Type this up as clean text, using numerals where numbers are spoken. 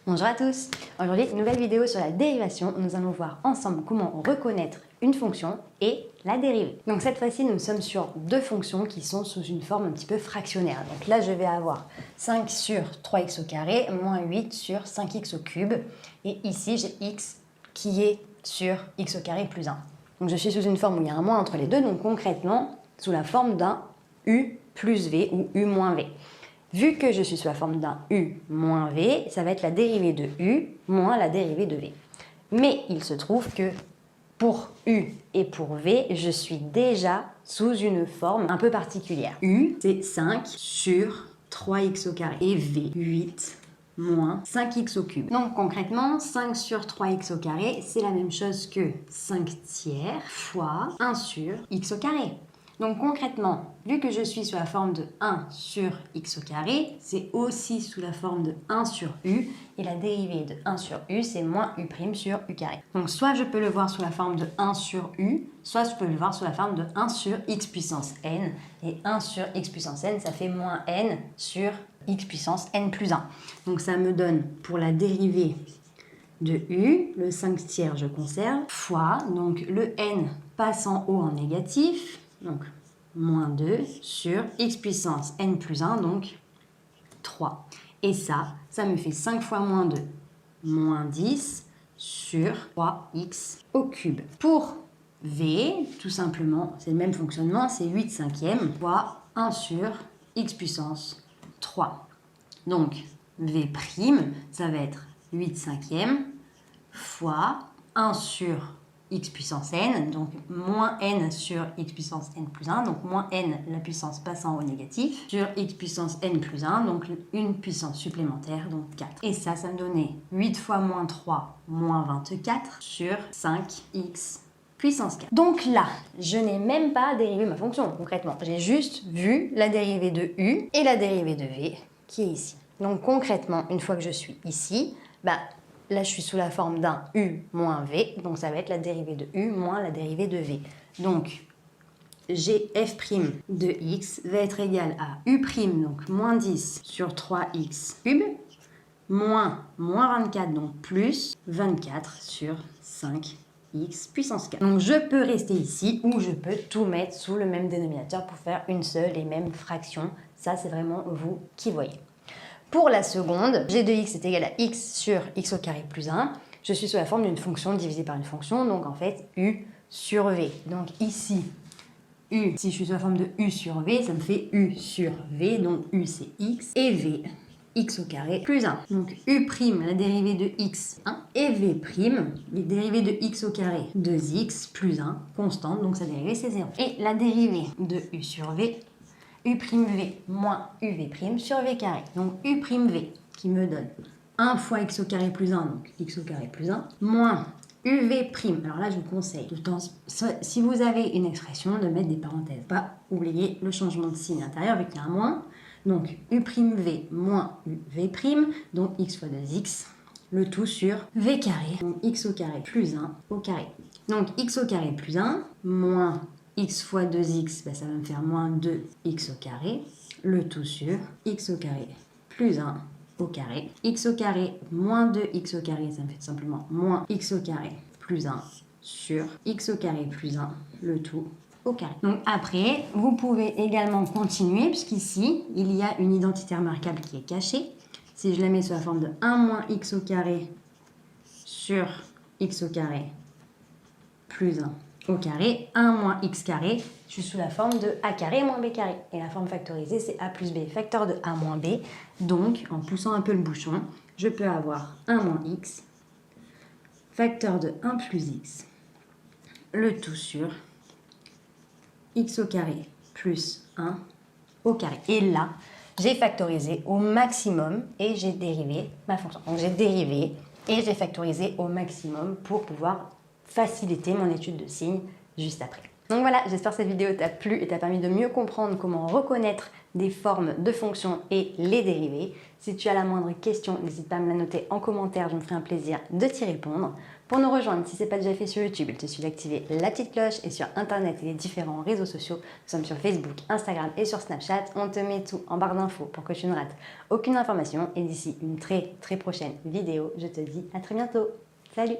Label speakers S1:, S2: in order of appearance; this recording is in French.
S1: Bonjour à tous. Aujourd'hui, une nouvelle vidéo sur la dérivation où nous allons voir ensemble comment reconnaître une fonction et la dériver. Donc cette fois-ci, nous sommes sur deux fonctions qui sont sous une forme un petit peu fractionnaire. Donc là, je vais avoir 5 sur 3x au carré moins 8 sur 5x au cube. Et ici, j'ai x qui est sur x au carré plus 1. Donc je suis sous une forme où il y a un moins entre les deux, donc concrètement, sous la forme d'un u plus v ou u moins v. Vu que je suis sous la forme d'un u moins v, ça va être la dérivée de u moins la dérivée de v. Mais il se trouve que pour u et pour v, je suis déjà sous une forme un peu particulière. U, c'est 5 sur 3x au carré et v, 8 moins 5x au cube. Donc concrètement, 5 sur 3x au carré, c'est la même chose que 5 tiers fois 1 sur x au carré. Donc concrètement, vu que je suis sous la forme de 1 sur x au carré, c'est aussi sous la forme de 1 sur u, et la dérivée de 1 sur u, c'est moins u' sur u carré. Donc soit je peux le voir sous la forme de 1 sur u, soit je peux le voir sous la forme de 1 sur x puissance n, et 1 sur x puissance n, ça fait moins n sur x puissance n plus 1. Donc ça me donne, pour la dérivée de u, le 5 tiers je conserve, fois, donc le n passe en haut en négatif, donc moins 2 sur x puissance n plus 1, donc 3. Et ça me fait 5 fois moins 2, moins 10 sur 3x au cube. Pour v, tout simplement, c'est le même fonctionnement, c'est 8 cinquièmes fois 1 sur x puissance 3. Donc v', ça va être 8 cinquièmes fois 1 sur x puissance n, donc moins n sur x puissance n plus 1, donc moins n, la puissance passant au négatif, sur x puissance n plus 1, donc une puissance supplémentaire, donc 4. Et ça me donnait 8 fois moins 3, moins 24, sur 5x puissance 4. Donc là, je n'ai même pas dérivé ma fonction, concrètement. J'ai juste vu la dérivée de u et la dérivée de v, qui est ici. Donc concrètement, une fois que je suis ici, là, je suis sous la forme d'un u moins v, donc ça va être la dérivée de u moins la dérivée de v. Donc, g f' de x va être égal à u', donc moins 10 sur 3x cube, moins 24, donc plus 24 sur 5x puissance 4. Donc, je peux rester ici ou je peux tout mettre sous le même dénominateur pour faire une seule et même fraction. Ça, c'est vraiment vous qui voyez. Pour la seconde, g de x est égal à x sur x au carré plus 1. Je suis sous la forme d'une fonction divisée par une fonction, donc en fait u sur v. Donc ici, u, si je suis sous la forme de u sur v, ça me fait u sur v, donc u c'est x, et v, x au carré plus 1. Donc u', la dérivée de x, 1, et v', la dérivée de x au carré, 2x plus 1, constante, donc sa dérivée c'est 0. Et la dérivée de u sur v, u'v moins uv' sur v carré. Donc u'v qui me donne 1 fois x au carré plus 1, donc x au carré plus 1, moins uv'. Alors là, je vous conseille, si vous avez une expression, de mettre des parenthèses. Pas oublier le changement de signe intérieur avec un moins. Donc u'v moins uv', donc x fois 2x, le tout sur v carré, donc x au carré plus 1 au carré. Donc x au carré plus 1 moins x fois 2x, ça va me faire moins 2x au carré, le tout sur x au carré plus 1 au carré. X au carré moins 2x au carré, ça me fait tout simplement moins x au carré plus 1 sur x au carré plus 1, le tout au carré. Donc après, vous pouvez également continuer, puisqu'ici, il y a une identité remarquable qui est cachée. Si je la mets sous la forme de 1 moins x au carré sur x au carré plus 1 au carré, 1 moins x carré, je suis sous la forme de a carré moins b carré. Et la forme factorisée, c'est a plus b, facteur de a moins b. Donc, en poussant un peu le bouchon, je peux avoir 1 moins x, facteur de 1 plus x, le tout sur x au carré plus 1 au carré. Et là, j'ai factorisé au maximum et j'ai dérivé ma fonction. Donc, j'ai dérivé et j'ai factorisé au maximum pour pouvoir faciliter mon étude de signes juste après. Donc voilà, j'espère que cette vidéo t'a plu et t'a permis de mieux comprendre comment reconnaître des formes de fonctions et les dérivés. Si tu as la moindre question, n'hésite pas à me la noter en commentaire, je me ferai un plaisir de t'y répondre. Pour nous rejoindre, si ce n'est pas déjà fait sur YouTube, il te suffit d'activer la petite cloche et sur Internet et les différents réseaux sociaux. Nous sommes sur Facebook, Instagram et sur Snapchat. On te met tout en barre d'infos pour que tu ne rates aucune information. Et d'ici une très prochaine vidéo, je te dis à très bientôt. Salut!